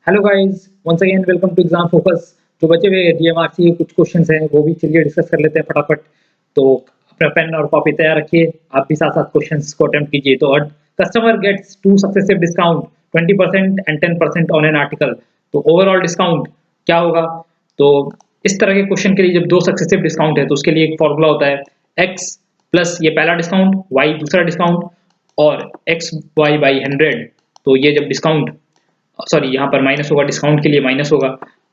Hello guys, once again welcome to exam focus. जो बचे हुए डीएमआरसी के कुछ क्वेश्चंस हैं वो भी चलिए डिस्कस कर लेते हैं फटाफट। तो अपना पेन और कॉपी तैयार रखिए, आप भी साथ साथ क्वेश्चंस को अटेम्प्ट कीजिए। तो customer gets two successive discount 20% and 10% on an article. तो ओवरऑल डिस्काउंट क्या होगा? तो इस तरह के क्वेश्चन के लिए जब दो सक्सेसिव डिस्काउंट है तो उसके लिए एक फॉर्मूला होता है एक्स प्लस ये पहला डिस्काउंट, वाई दूसरा डिस्काउंट और एक्स वाई बाई 100। तो ये जब डिस्काउंट सॉरी यहाँ पर माइनस होगा, डिस्काउंट के लिए माइनस होगा।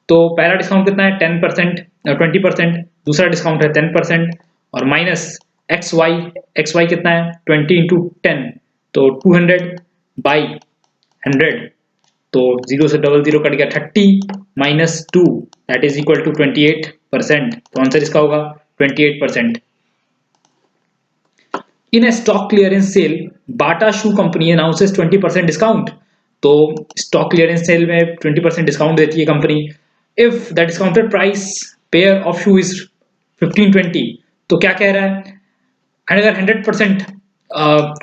तो पहला डिस्काउंट कितना है 10%, 20%, दूसरा डिस्काउंट है 10% और माइनस एक्स वाई कितना है 20 इंटू 10, तो 200 बाई 100। तो जीरो से डबल जीरो कट गया 30 minus 2 that is equal to 28%। तो आंसर इसका होगा 28%। In a stock clearance sale, Bata Shoe Company announces 20% discount. तो स्टॉक क्लियरेंस सेल में 20% डिस्काउंट देती है company. If the discounted price pair of shoe is 1520, तो क्या कह रहा है? अगर 100%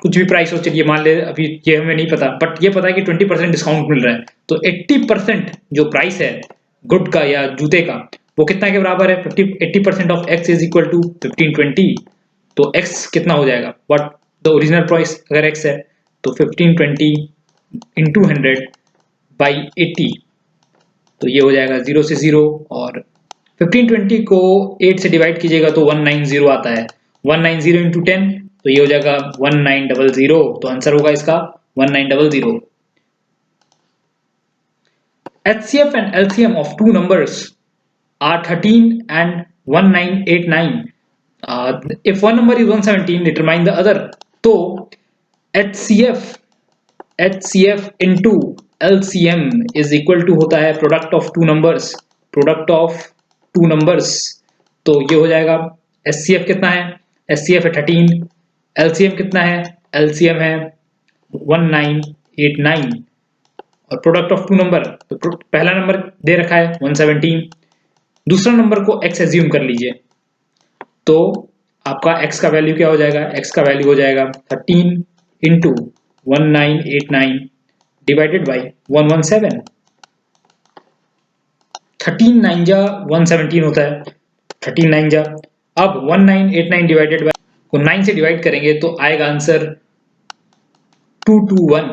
कुछ भी प्राइस हो, चलिए मान ले, अभी ये हमें नहीं पता, बट ये पता है कि 20% डिस्काउंट मिल रहा है। तो 80% जो प्राइस है गुड का या जूते का, वो कितना के बराबर है? 80% of X is equal to 1520। तो x कितना हो जाएगा? व्हाट द ओरिजिनल प्राइस अगर x है तो 1520 इंटू 100 बाई 80। तो ये हो जाएगा 0 से 0 और 1520 को 8 से डिवाइड कीजिएगा तो 190 आता है। 190 इंटू 10 तो ये हो जाएगा 1900। तो आंसर होगा इसका 1900। HCF and LCM of two numbers are 13 and 1989. If one number is 117, determine the other. तो HCF into LCM is equal to होता है product of two numbers, product of two numbers. तो ये हो जाएगा HCF कितना है? HCF है 13, LCM कितना है? LCM है 1989 और प्रोडक्ट ऑफ टू नंबर, तो पहला नंबर दे रखा है 117, दूसरा नंबर को x एज्यूम कर लीजिए। तो आपका x का वैल्यू क्या हो जाएगा? x का वैल्यू हो जाएगा 13 इंटू 1989 डिवाइडेड बाई 117। 13 9 जा 117 होता है, 13 9 जा। अब 1989 डिवाइडेड बाई को 9 से डिवाइड करेंगे तो आएगा आंसर 221।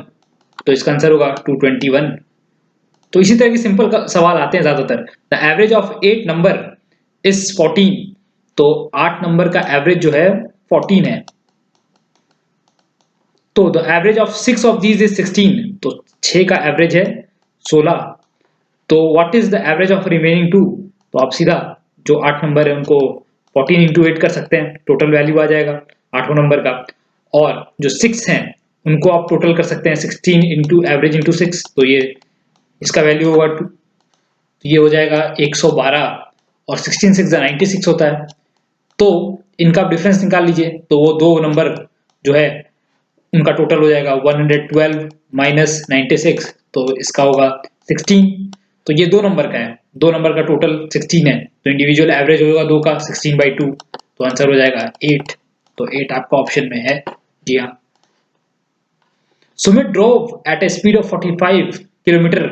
तो इसका आंसर होगा 221। तो इसी तरह के सिंपल सवाल आते हैं ज्यादातर। The average of 8 number is 14। तो 8 नंबर का एवरेज जो है 14 है। तो the average of 6 of these is 16। तो 6 का एवरेज है 16। तो what is the average of remaining 2? तो आप सीधा जो 8 नंबर है उनको 14 इंटू 8 कर सकते हैं, टोटल वैल्यू आ जाएगा 8वां नंबर का। और जो 6 हैं उनको आप टोटल कर सकते हैं 16 इंटू एवरेज इंटू 6। तो ये इसका वैल्यू होगा ये हो जाएगा 112 और 16 6 96 होता है। तो इनका डिफरेंस निकाल लीजिए तो वो दो नंबर जो है उनका टोटल हो जाएगा 112 माइनस 96। तो इसका होगा 16। तो ये दो नंबर का है, दो नंबर का टोटल 16 है। तो इंडिविजुअल एवरेज होगा दो का 16/2। तो आंसर हो जाएगा 8। तो 8 आपका ऑप्शन में है। जी हाँ। Sumit drove at a speed of 45 kilometre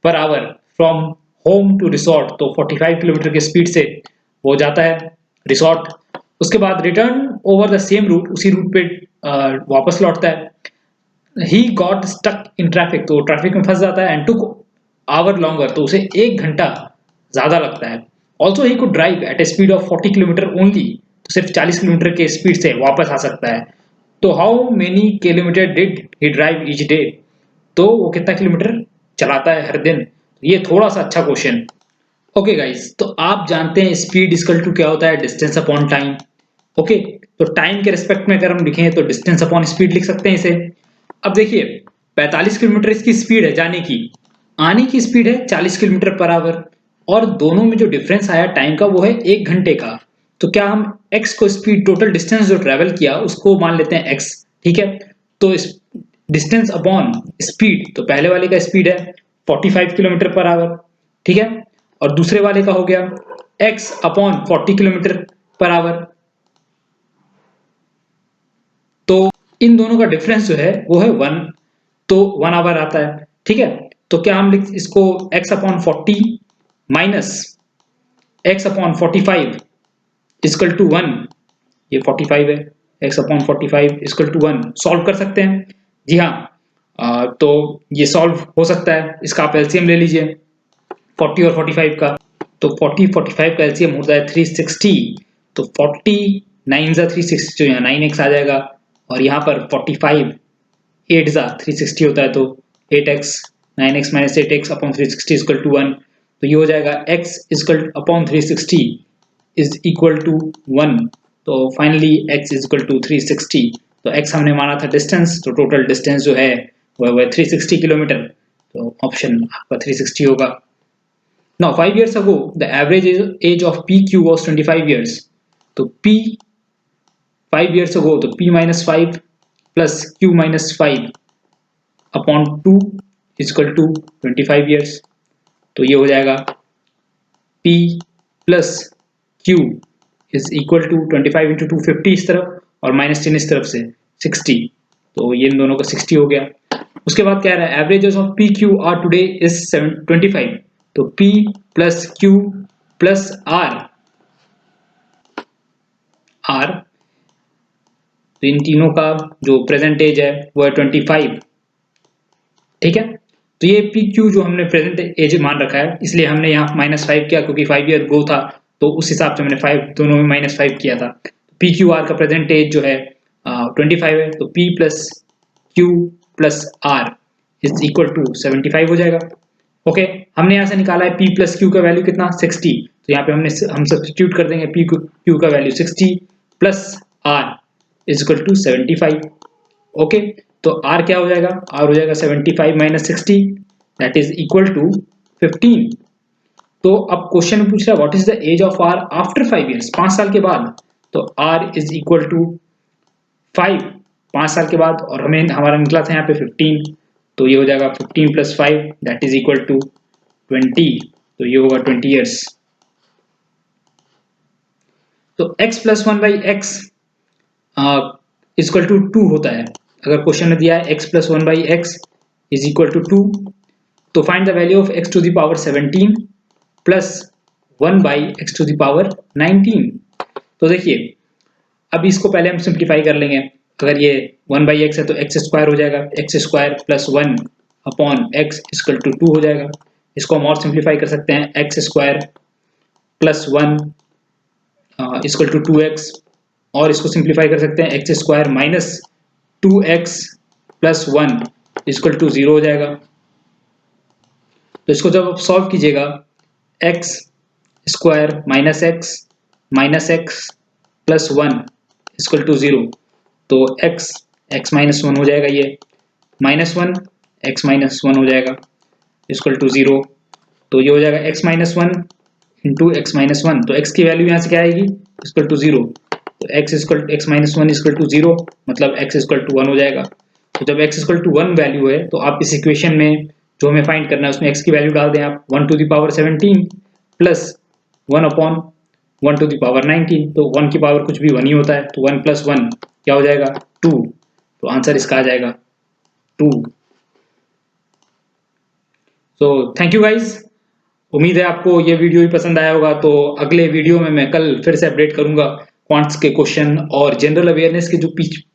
per hour from home to resort. तो 45 किलोमीटर की स्पीड से वो जाता है रिसोर्ट। उसके बाद return over the same route, उसी रूट पे वापस लौटता है। He got stuck in traffic, तो ट्रैफिक में फंस जाता है। एंड टुक आवर लॉन्गर, तो उसे 1 घंटा ज्यादा लगता है। Also he could drive eight A speed of 40 kilometre only, तो सिर्फ 40 किलोमीटर के स्पीड से वापस आ सकता है। तो how many kilometre did he drive each day? तो वो कितना किलोमीटर चलाता है हर दिन? ये थोड़ा सा अच्छा क्वेश्चन। ओके गाइस, तो आप जानते हैं स्पीड इक्वल टू क्या होता है? Distance upon time. ओके, तो टाइम के रिस्पेक्ट में अगर हम लिखें तो डिस्टेंस अपॉन स्पीड लिख सकते हैं इसे। अब देखिए 45 किलोमीटर इसकी स्पीड है जाने की, आने की स्पीड है 40 किलोमीटर पर आवर, और दोनों में जो डिफरेंस आया टाइम का वो है 1 घंटे का। तो क्या हम x को स्पीड, टोटल डिस्टेंस जो ट्रेवल किया उसको मान लेते हैं x, ठीक है। तो इस डिस्टेंस अपॉन स्पीड, तो पहले वाले का स्पीड है 45 किलोमीटर पर आवर, ठीक है, और दूसरे वाले का हो गया x upon 40 kilometre per our. तो इन दोनों का डिफरेंस जो है वो है 1, तो 1 आवर आता है, ठीक है। तो क्या हम लिख इसको x upon 40 minus x upon 45 equal to 1, ये 45 है, x upon 45 equal to 1 solve कर सकते हैं। जी हाँ, तो ये सॉल्व हो सकता है। इसका आप एलसीएम ले लीजिए 40 और 45 का। तो 40 45 का एलसीएम होता है 360। तो 40 9 जा 360, जो यहाँ 9x आ जाएगा, और यहाँ पर 45 8 जा 360 होता है, तो 8x 9x minus 8x upon 360 equal to 1। तो ये हो जाएगा x equal upon 360 is equal to 1। तो finally x is equal to 360। तो x हमने माना था डिस्टेंस, तो टोटल डिस्टेंस जो है वह 360 किलोमीटर। तो ऑप्शन आपका 360 होगा। Now 5 years ago the average age of PQ was 25 years. तो P 5 years ago, तो P minus 5 plus Q minus 5 upon 2 is equal to 25 years. तो ये हो जाएगा P plus Q is equal to 25 into 2 50 इस तरफ और माइनस 10 इस तरफ से 60। तो ये इन दोनों का 60 हो गया। उसके बाद क्या रहा है, averages of P Q are today is 25। तो P plus Q plus R तो इन तीनों का जो प्रेजेंट एज है वो है 25। ठीक है, तो ये पी क्यू जो हमने प्रेजेंट एज मान रखा है, इसलिए हमने यहाँ -5 किया, क्योंकि 5 ईयर गो था, तो उस हिसाब से मैंने 5 दोनों में -5 किया था। पी क्यू आर का प्रेजेंट एज जो है 25 है, तो P plus Q plus R is equal to 75 हो जाएगा। ओके, हमने यहाँ से निकाला है P प्लस Q का वैल्यू कितना 60, तो यहाँ पे हम सब्स्टिट्यूट कर देंगे P Q का value 60 plus R is equal to 75। Okay, तो R क्या हो जाएगा, R हो जाएगा 75 minus 60 that is equal to 15। तो अब क्वेश्चन में पूछ रहा है what is the age of R after 5 years, 5 साल के बाद। तो R इज इक्वल टू 5 साल के बाद, और हमारा निकला था यहाँ पे 15, तो ये हो जाएगा 15 plus 5 that is equal to 20। तो ये होगा 20 इयर्स। तो x plus 1 by X equal to 2 होता है। अगर क्वेश्चन में दिया है x plus 1 by X is equal to 2, तो find the value of x to the power 17 plus 1 by X to the power 19। तो देखिए, अब इसको पहले हम सिंप्लीफाई कर लेंगे। अगर ये 1 बाई एक्स है तो एक्स स्क्वायर हो जाएगा, X square plus 1 upon X equal to 2 हो जाएगा। इसको हम और सिंप्लीफाई कर सकते हैं, X square plus 1 equal to 2x, और इसको सिंप्लीफाई कर सकते हैं, X square minus 2x plus 1 equal to 0 हो जाएगा। तो इसको जब आप सॉल्व कीजिएगा, X square minus X plus 1 equal to 0, तो x माइनस 1 हो जाएगा, ये -1 x माइनस 1 हो जाएगा इक्वल टू 0। तो ये हो जाएगा x minus 1 into x minus 1, तो x की वैल्यू यहाँ से क्या आएगी इक्वल टू 0। तो x माइनस 1 इक्वल टू 0, मतलब x इक्वल टू 1 हो जाएगा। तो जब x इक्वल टू 1 वैल्यू है, तो आप इस इक्वेशन में जो हमें फाइंड करना है उसमें x की वैल्यू डाल दें आप 1 to the power 17 plus 1 upon 1 to the power 19। तो 1 की पावर कुछ भी 1 ही होता है, तो 1 प्लस 1 क्या हो जाएगा 2। तो आंसर इसका आ जाएगा 2। तो थैंक यू गाइज, उम्मीद है आपको ये वीडियो भी पसंद आया होगा। तो अगले वीडियो में मैं कल फिर से अपडेट करूंगा क्वांट्स के क्वेश्चन, और जनरल अवेयरनेस के जो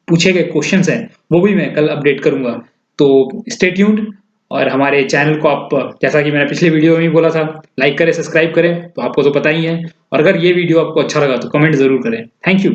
पूछे गए क्वेश्चंस हैं वो भी मैं कल अपडेट करूंगा। तो स्टे ट्यून्ड, और हमारे चैनल को आप, जैसा कि मैंने पिछले वीडियो में भी बोला था, लाइक करें, सब्सक्राइब करें, तो आपको तो पता ही है। और अगर ये वीडियो आपको अच्छा लगा तो कमेंट जरूर करें। Thank you.